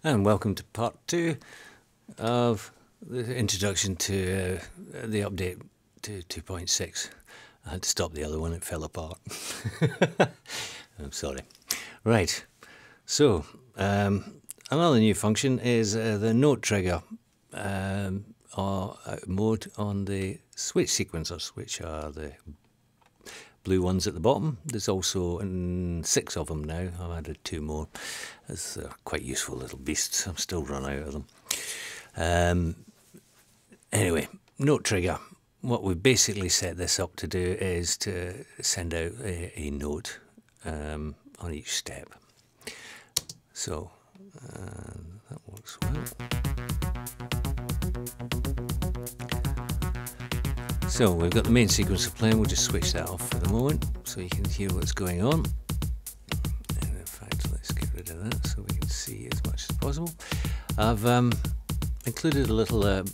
And welcome to part 2 of the introduction to the update to 2.6. I had to stop the other one, it fell apart. I'm sorry. Right, so another new function is the note trigger or mode on the switch sequencers, which are the blue ones at the bottom. There's also 6 of them now. I've added 2 more. It's quite useful little beasts. I'm still run out of them. Anyway, note trigger. What we basically set this up to do is to send out a note on each step. So that works well. So we've got the main sequencer playing. We'll just switch that off for the moment so you can hear what's going on. And in fact, let's get rid of that so we can see as much as possible. I've included a little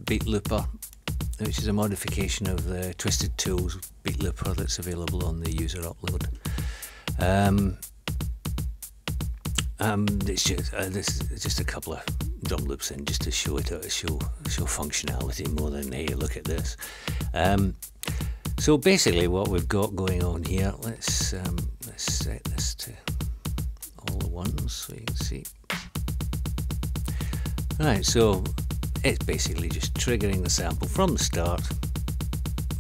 beat looper, which is a modification of the Twisted Tools beat looper that's available on the user upload. It's just this is just a couple of drum loops in just to show it, show functionality more than hey, look at this. So basically, what we've got going on here, let's set this to all at once so you can see. Right, so it's basically just triggering the sample from the start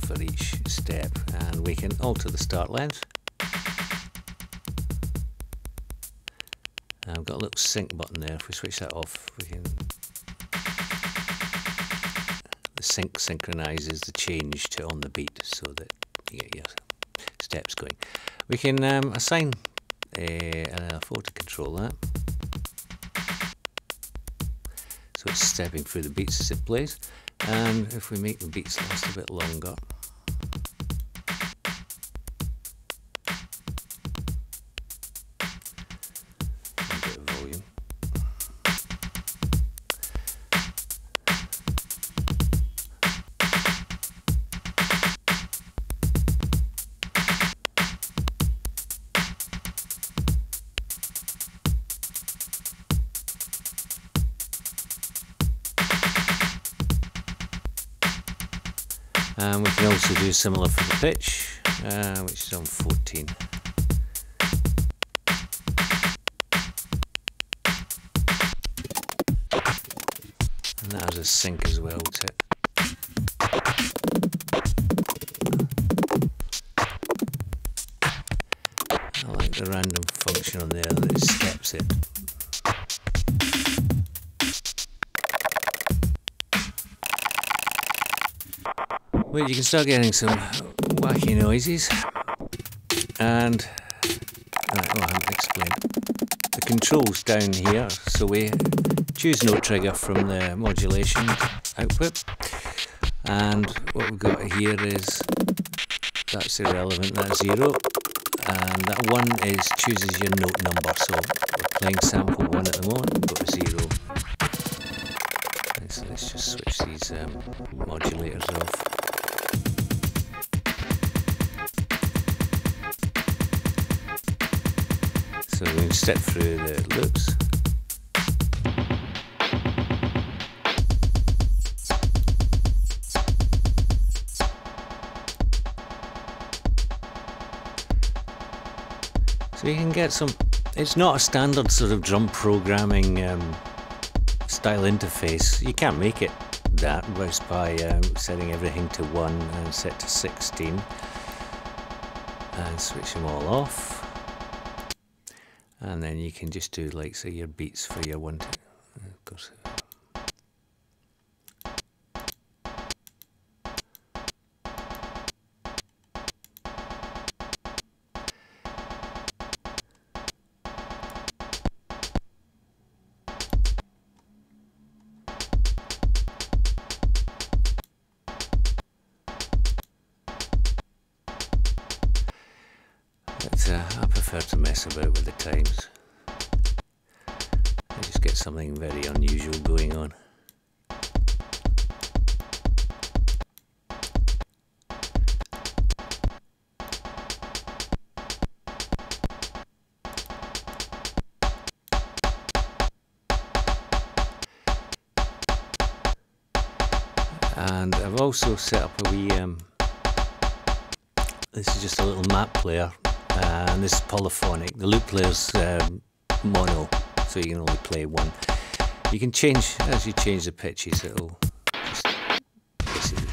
for each step, and we can alter the start length. I've got a little sync button there. If we switch that off, we can. The sync synchronizes the change to on the beat so that you get your steps going. We can assign a LFO to control that. So it's stepping through the beats as it plays. And if we make the beats last a bit longer, and we can also do similar for the pitch, which is on 14. And that has a sync as well to it. I like the random function on there that it steps it. Well, you can start getting some wacky noises, and right, well, I haven't explained the controls down here. So we choose note trigger from the modulation output, and what we've got here is that's irrelevant, that's 0, and that 1 is chooses your note number. So we're playing sample 1 at the moment, we've got 0. So let's just switch these modulators off. So we can step through the loops. So you can get some, it's not a standard sort of drum programming style interface. You can't make it that just by setting everything to 1 and set to 16 and switch them all off. And then you can just do, like, say, your beats for your 1, 2. Of course. But I prefer to mess about with the times. I just get something very unusual going on. And I've also set up a wee, this is just a little map player, and this is polyphonic. The loop player's mono, so you can only play one. You can change, as you change the pitches, it'll just basically.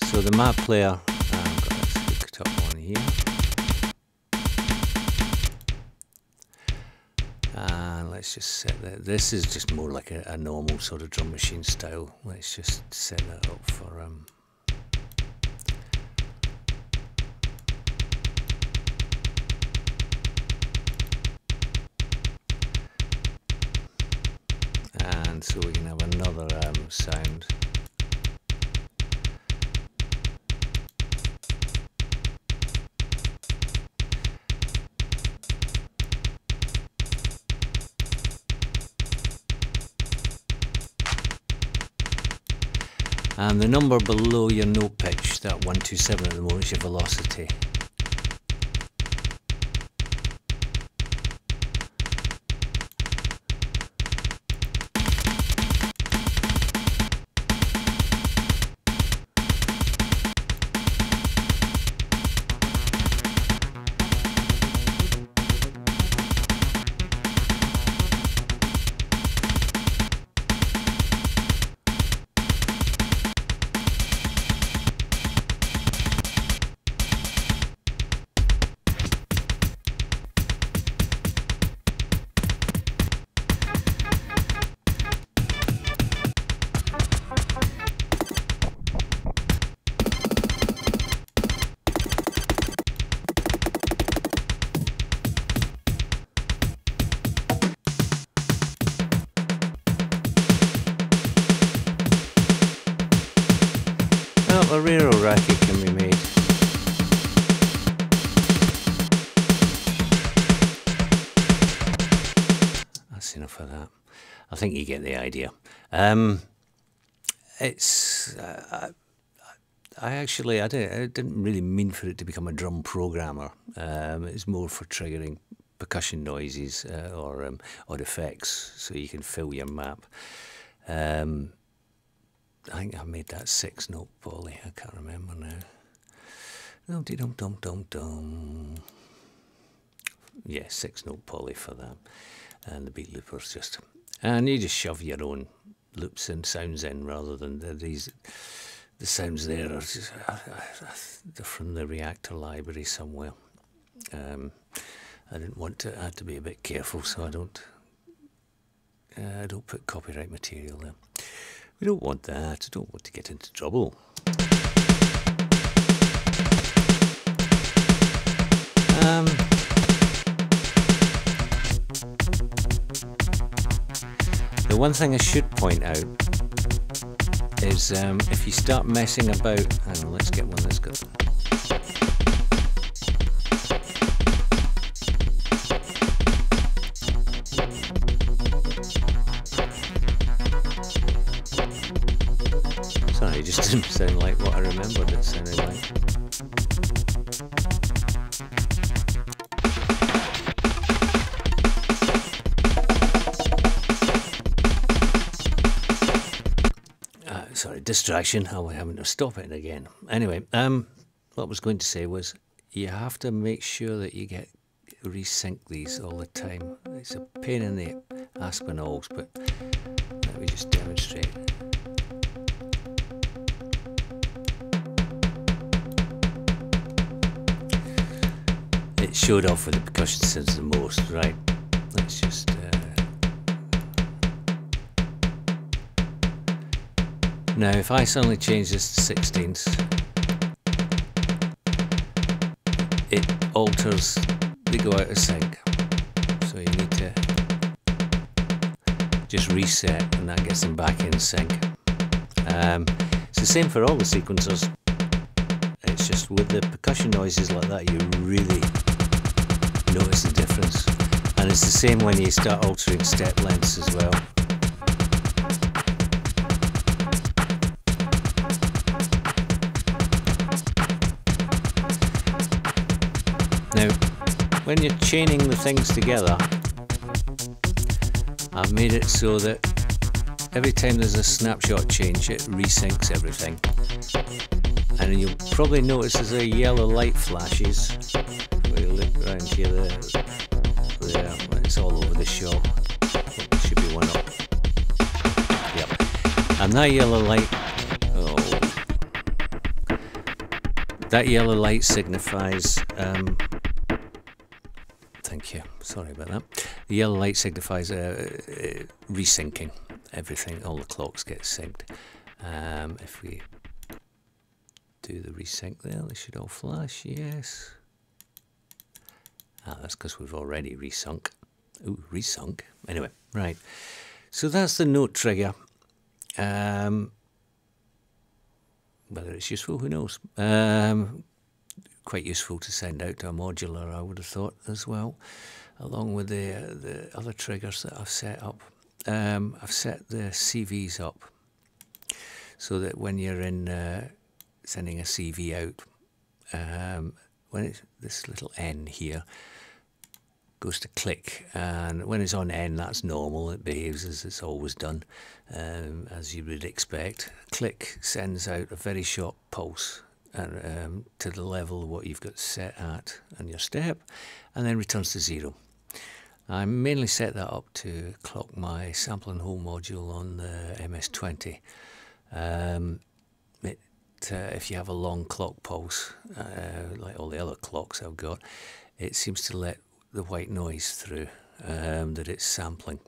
So the map player, I've got this hooked up on here. And let's just set that. This is just more like a normal sort of drum machine style. Let's just set that up for and so we can have another sound. And the number below your note pitch, that 127 at the moment, is your velocity. Well, a railroad racket can be made. That's enough of that. I think you get the idea. It's I didn't really mean for it to become a drum programmer. It's more for triggering percussion noises or odd effects, so you can fill your map. I think I made that 6-note poly. I can't remember now. Dum dum dum dum dum. Yeah, 6-note poly for that, and the beat loopers just. And you just shove your own loops and sounds in rather than these. The sounds there are just, they're from the Reactor library somewhere. I didn't want to. I had to be a bit careful, so I don't put copyright material there. We don't want that. I don't want to get into trouble. The one thing I should point out is if you start messing about, hang on, let's get one that's got. Sorry, it just didn't sound like what I remembered it sounded like. Sorry, distraction. Oh, we're having to stop it again. Anyway, what I was going to say was you have to make sure that you resync these all the time. It's a pain in the Aspinalls, but let me just demonstrate. It showed off with the percussion synths the most, right? Let's just. Now, if I suddenly change this to 16ths, it alters, they go out of sync. So you need to just reset and that gets them back in sync. It's the same for all the sequencers. It's just with the percussion noises like that, you really notice the difference. And it's the same when you start altering step lengths as well. Now, when you're chaining the things together, I've made it so that every time there's a snapshot change, it resyncs everything. And you'll probably notice there's a yellow light flashes. We look around here, there, it's all over the shot. There should be one up. Yep. And that yellow light, that yellow light signifies, thank you, sorry about that. The yellow light signifies resyncing everything, all the clocks get synced. If we do the resync there, they should all flash, yes. That's because we've already resunk. Ooh, resunk. Anyway, right. So that's the note trigger. Whether it's useful, who knows? Quite useful to send out to a modular, I would have thought, as well, along with the other triggers that I've set up. I've set the CVs up so that when you're in sending a CV out, when it's this little N here goes to click, and when it's on N, that's normal, it behaves as it's always done, as you would expect. Click sends out a very short pulse to the level of what you've got set at on your step, and then returns to 0. I mainly set that up to clock my sample and hold module on the MS-20. If you have a long clock pulse, like all the other clocks I've got, it seems to let the white noise through that it's sampling.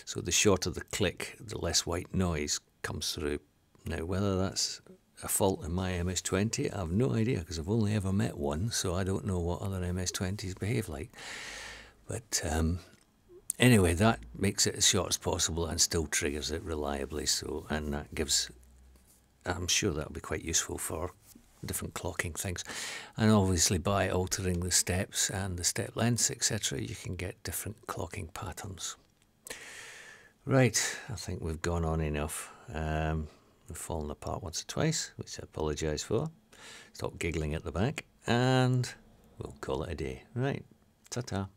So the shorter the click, the less white noise comes through. Now, whether that's a fault in my MS-20, I have no idea, because I've only ever met one, so I don't know what other MS-20s behave like. But anyway, that makes it as short as possible and still triggers it reliably. So, and that gives, I'm sure that'll be quite useful for different clocking things. And obviously by altering the steps and the step lengths, etc., you can get different clocking patterns. Right, I think we've gone on enough. We've fallen apart once or twice, which I apologise for. Stop giggling at the back, and we'll call it a day. Right, ta-ta.